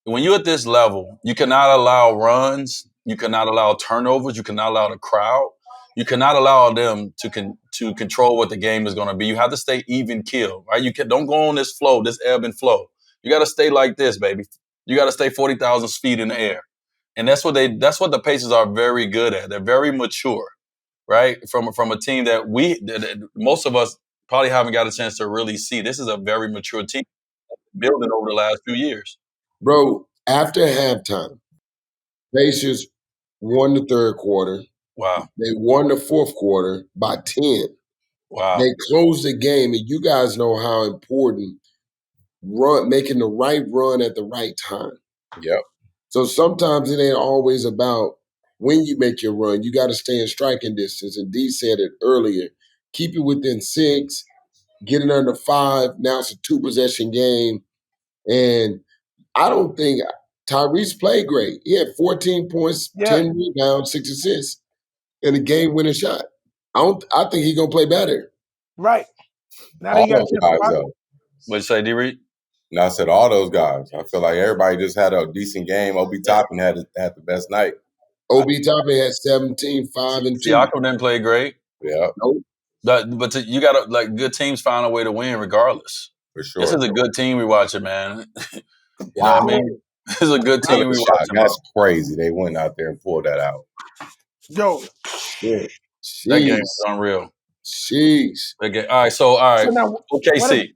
When you're at this level, you cannot allow runs. You cannot allow turnovers. You cannot allow the crowd. You cannot allow them to control what the game is going to be. You have to stay even kill, right? Don't go on this flow, this ebb and flow. You got to stay like this, baby. You got to stay 40,000 feet in the air. And that's what the Pacers are very good at. They're very mature, right? From a team that most of us probably haven't got a chance to really see. This is a very mature team building over the last few years. Bro, after halftime, Pacers won the third quarter. Wow. They won the fourth quarter by 10. Wow. They closed the game, and you guys know how important making the right run at the right time. Yep. So sometimes it ain't always about when you make your run. You got to stay in striking distance. And D said it earlier. Keep it within 6, get it under 5. Now it's a 2-possession game. And I don't think Tyrese played great. He had 14 points, 10 rebounds, 6 assists, and a game-winning shot. I think he's going to play better. Right. Now all those guys, though. What'd you say, D-Reed? No, I said all those guys. I feel like everybody just had a decent game. Obi Toppin had the best night. Obi Toppin had 17, 5, and 2. Siakam didn't play great. Yeah. Nope. But you got to, good teams find a way to win regardless. For sure. This is a good team we watching, man. You know what I mean? This is a good team we watching. That's crazy. They went out there and pulled that out. Yo. Yeah. That game was unreal. Jeez. All right. So now, OKC.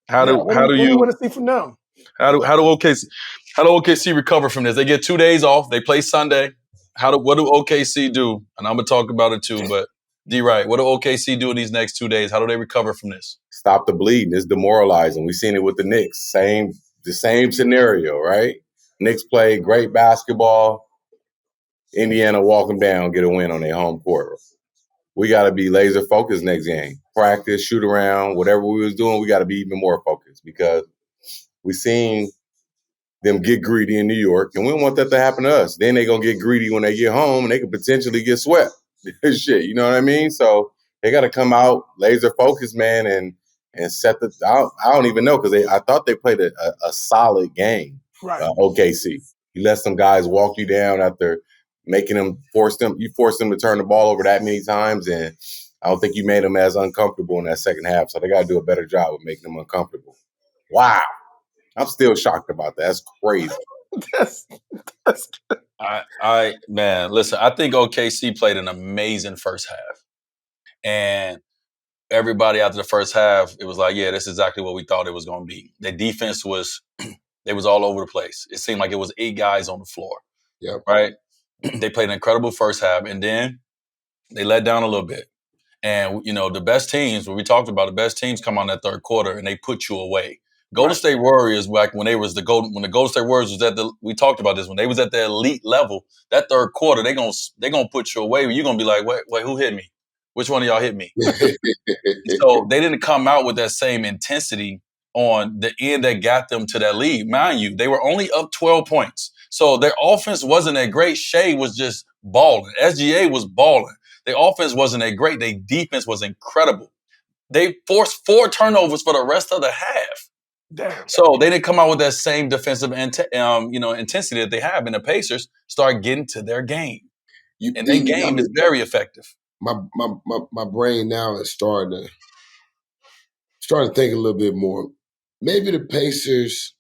How do you want to see from them? How do OKC recover from this? They get 2 days off. They play Sunday. What do OKC do? And I'm gonna talk about it too. But D. Wright, what do OKC do in these next 2 days? How do they recover from this? Stop the bleeding. It's demoralizing. We've seen it with the Knicks. The same scenario, right? Knicks play great basketball. Indiana walk them down, get a win on their home court. We got to be laser focused next game. Practice, shoot around, whatever we was doing, we got to be even more focused because we seen them get greedy in New York, and we don't want that to happen to us. Then they're going to get greedy when they get home, and they could potentially get swept. Shit, you know what I mean? So they got to come out laser focused, man, and set the – I don't even know because I thought they played a solid game, right. OKC. You let some guys walk you down after – force them to turn the ball over that many times, and I don't think you made them as uncomfortable in that second half. So they got to do a better job of making them uncomfortable. Wow, I'm still shocked about that. That's crazy. Man, listen, I think OKC played an amazing first half, and everybody after the first half, it was like, yeah, that's exactly what we thought it was going to be. The defense was, they was all over the place. It seemed like it was 8 guys on the floor. Yep. Right. They played an incredible first half, and then they let down a little bit. And, the best teams, what we talked about, the best teams come on that third quarter, and they put you away. Golden State Warriors, back when when the Golden State Warriors was we talked about this, when they was at the elite level, that third quarter, they're gonna put you away. You're going to be like, wait, who hit me? Which one of y'all hit me? So they didn't come out with that same intensity on the end that got them to that lead. Mind you, they were only up 12 points. So their offense wasn't that great. Shea was just balling. SGA was balling. Their offense wasn't that great. Their defense was incredible. They forced 4 turnovers for the rest of the half. Damn. So they didn't come out with that same defensive intensity that they have. And the Pacers start getting to their game. And their game is very effective. My brain now is starting to starting to think a little bit more. Maybe the Pacers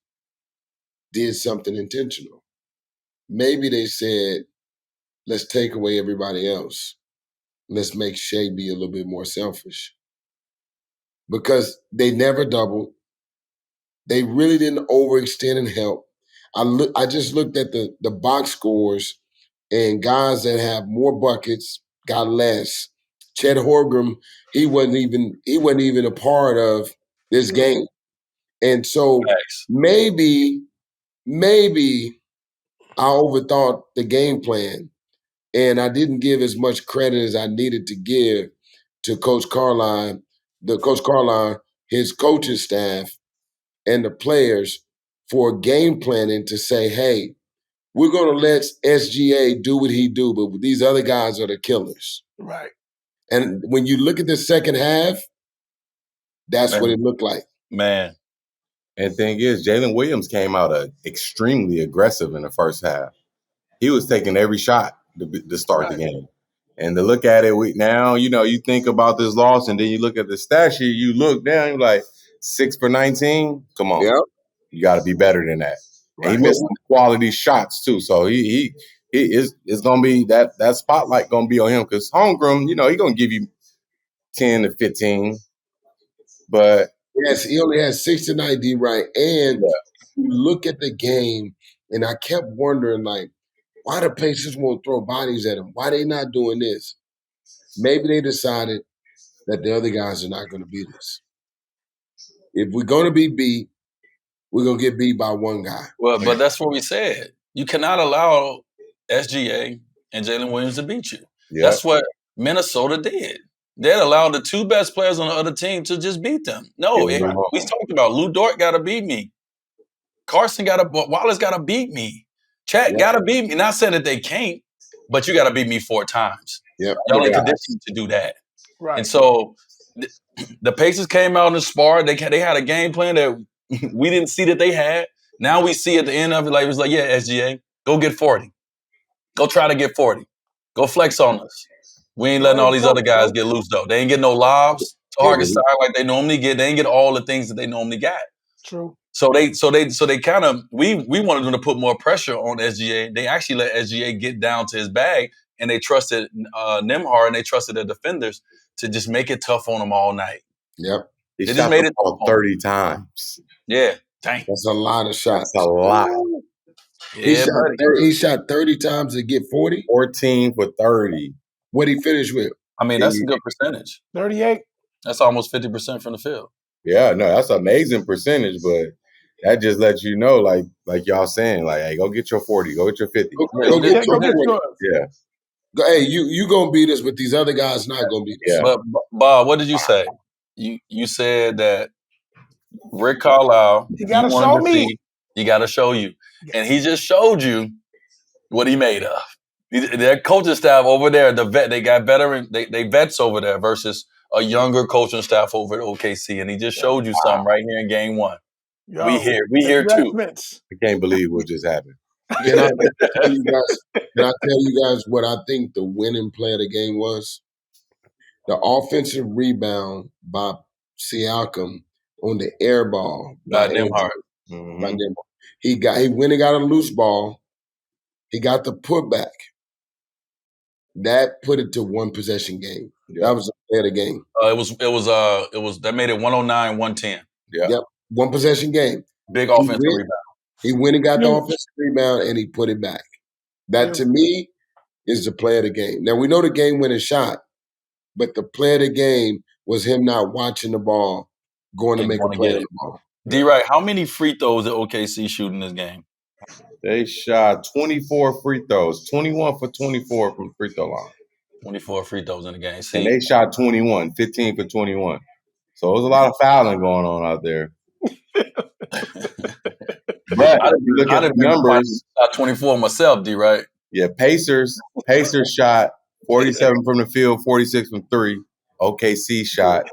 did something intentional. Maybe they said, let's take away everybody else. Let's make Shea be a little bit more selfish. Because they never doubled. They really didn't overextend and help. I just looked at the box scores, and guys that have more buckets got less. Chet Holmgren, he wasn't even a part of this game. And so maybe I overthought the game plan, and I didn't give as much credit as I needed to give to Coach Carline, his coaching staff, and the players for game planning to say, hey, we're going to let SGA do what he do, but these other guys are the killers. Right. And when you look at the second half, that's what it looked like. Man. And the thing is, Jalen Williams came out extremely aggressive in the first half. He was taking every shot to start the game. And to look at it now, you think about this loss, and then you look at the stat sheet, you look down, you're like, 6 for 19? Come on. Yep. You got to be better than that. Right. And he missed some quality shots, too. So he is going to be that spotlight going to be on him because Holmgren, he's going to give you 10 to 15. But yes, he only had 6 tonight, D-Wright. And you look at the game, and I kept wondering, like, why the Pacers won't throw bodies at him? Why they not doing this? Maybe they decided that the other guys are not going to beat us. If we're going to be beat, we're going to get beat by one guy. Well, but that's what we said. You cannot allow SGA and Jalen Williams to beat you. Yep. That's what Minnesota did. They allowed the 2 best players on the other team to just beat them. No, we talked about Lou Dort got to beat me. Wallace got to beat me. Chat got to beat me. Not saying that they can't, but you got to beat me 4 times. Yep. Y'all ain't conditioned to do that. Right. And so the Pacers came out in the spar. They had a game plan that we didn't see that they had. Now we see at the end of it, it was like, yeah, SGA, go get 40. Go try to get 40. Go flex on us. We ain't letting all these other guys get loose, though. They ain't getting no lobs, target side like they normally get. They ain't get all the things that they normally got. True. So they kind of we wanted them to put more pressure on SGA. They actually let SGA get down to his bag, and they trusted Nembhard and they trusted their defenders to just make it tough on him all night. Yep. They just made it 30 times. Yeah. Dang. That's a lot of shots. That's a lot. Yeah, he shot 30 times to get 40? 14 for 30. What'd he finish with? I mean, that's a good percentage. 38. That's almost 50% from the field. Yeah, no, that's an amazing percentage, but that just lets you know, like y'all saying, like, hey, go get your 40, go get your 50. Go get your 40. Yeah. Hey, you gonna beat us, but these other guys not gonna beat us. Yeah. But Bob, what did you say? You said that Rick Carlisle, you gotta show me. You gotta show you. And he just showed you what he made of. Their coaching staff over there, they got veteran, they vets over there versus a younger coaching staff over at OKC. And he just showed you something right here in game 1. Yo, we here too. I can't believe what just happened. Can I tell you guys what I think the winning play of the game was? The offensive rebound by Siakam on the air ball by Nembhard. He went and got a loose ball. He got the putback. That put it to 1 possession game. That was the play of the game. It was that made it 109-110. Yeah. Yep. 1 possession game. Big offensive rebound. He went and got the offensive rebound and he put it back. That to me is the play of the game. Now we know the game winning shot, but the play of the game was him not watching the ball, going to make a play on the ball. D-Wright, how many free throws did OKC shoot in this game? They shot 24 free throws, 21 for 24 from the free throw line. 24 free throws in the game. And they shot 21, 15 for 21. So it was a lot of fouling going on out there. But if you look at the numbers, shot 24 myself, D-Wright. Yeah, Pacers shot 47 from the field, 46 from 3. OKC shot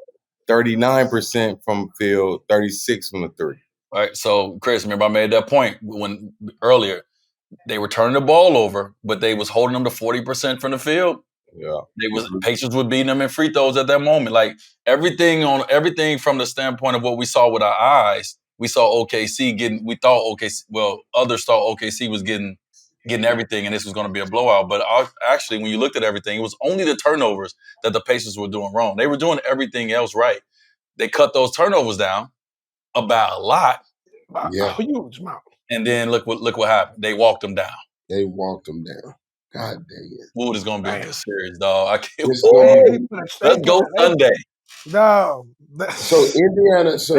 39% from field, 36 from the 3. All right, so Chris, remember I made that point earlier. They were turning the ball over, but they was holding them to 40% from the field. Yeah. Pacers were beating them in free throws at that moment. Like everything from the standpoint of what we saw with our eyes, we saw OKC getting. We thought OKC. Well, others thought OKC was getting everything, and this was going to be a blowout. But actually, when you looked at everything, it was only the turnovers that the Pacers were doing wrong. They were doing everything else right. They cut those turnovers down about a lot. Yeah, huge amount. And then look what happened. They walked them down. They walked them down. God dang it. Wood is going to be a good series, dog. I can't wait. Let's go Sunday. No. So Indiana. So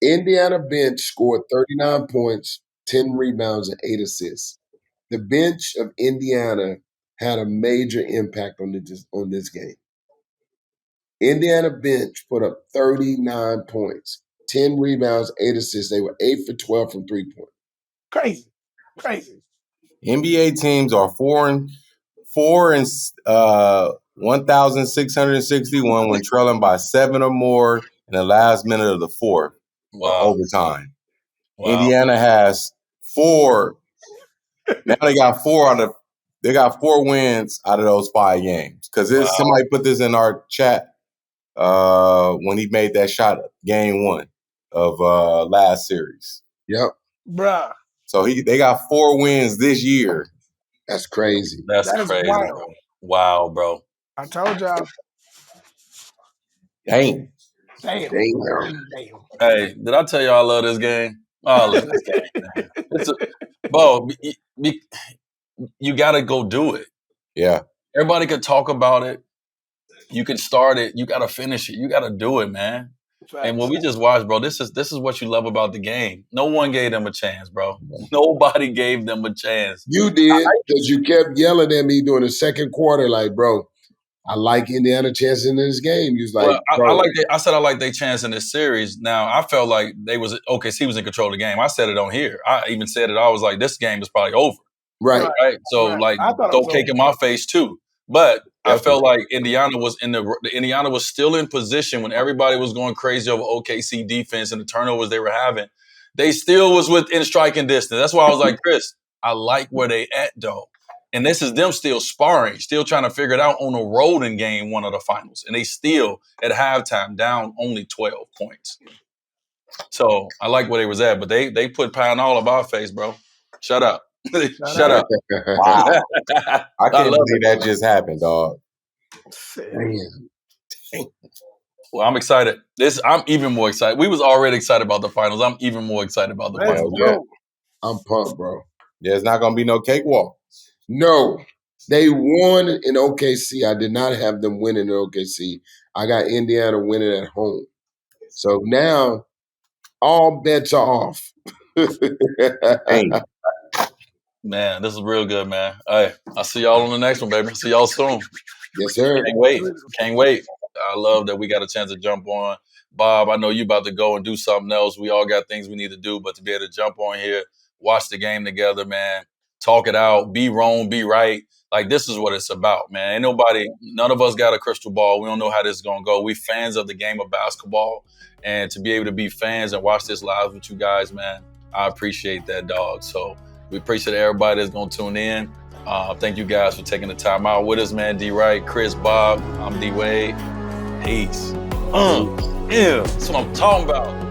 Indiana bench scored 39 points, 10 rebounds, and 8 assists. The bench of Indiana had a major impact on this game. Indiana bench put up 39 points, 10 rebounds, 8 assists. They were 8 for 12 from 3-point. Crazy. NBA teams are 4 and 1,661 when trailing by 7 or more in the last minute of the fourth or overtime. Wow. Indiana has 4. Now they got 4 wins out of those 5 games. Because somebody put this in our chat when he made that shot game 1 of last series. Yep. Bruh. So they got 4 wins this year. That's crazy. That's crazy. Wild. Wow, bro. I told y'all. Damn. Hey, did I tell you I love this game? I love this game. Bro, you got to go do it. Yeah. Everybody can talk about it. You can start it. You got to finish it. You got to do it, man. Right. And what we just watched, bro, this is what you love about the game. No one gave them a chance, bro. Nobody gave them a chance. You did, because you kept yelling at me during the second quarter, like, bro, I like Indiana chance in this game. You was like, I said I like their chance in this series. Now, I felt like OKC was in control of the game. I said it on here. I even said it. I was like, this game is probably over. Right. So, like, throw cake in my face, too. But I felt like Indiana was still in position when everybody was going crazy over OKC defense and the turnovers they were having. They still was within striking distance. That's why I was like, Chris, I like where they at, though. And this is them still sparring, still trying to figure it out on the road in game 1 of the finals. And they still, at halftime, down only 12 points. So I like where they was at. But they put pie in all of our face, bro. Shut up. Shut up. Wow. I can't believe that just happened, dog. Damn. Well, I'm excited. I'm even more excited. We was already excited about the finals. I'm even more excited about the finals. Yeah. I'm pumped, bro. There's not going to be no cakewalk. No. They won in OKC. I did not have them winning in OKC. I got Indiana winning at home. So now all bets are off. Man, this is real good, man. Hey, I'll see y'all on the next one, baby. See y'all soon. Yes, sir. Can't wait. I love that we got a chance to jump on. Bob, I know you about to go and do something else. We all got things we need to do, but to be able to jump on here, watch the game together, man, talk it out, be wrong, be right. Like, this is what it's about, man. None of us got a crystal ball. We don't know how this is going to go. We fans of the game of basketball, and to be able to be fans and watch this live with you guys, man, I appreciate that, dog. So we appreciate everybody that's going to tune in. Thank you guys for taking the time out with us, man. D. Wright, Chris, Bob, I'm D. Wade. Peace. Yeah, that's what I'm talking about.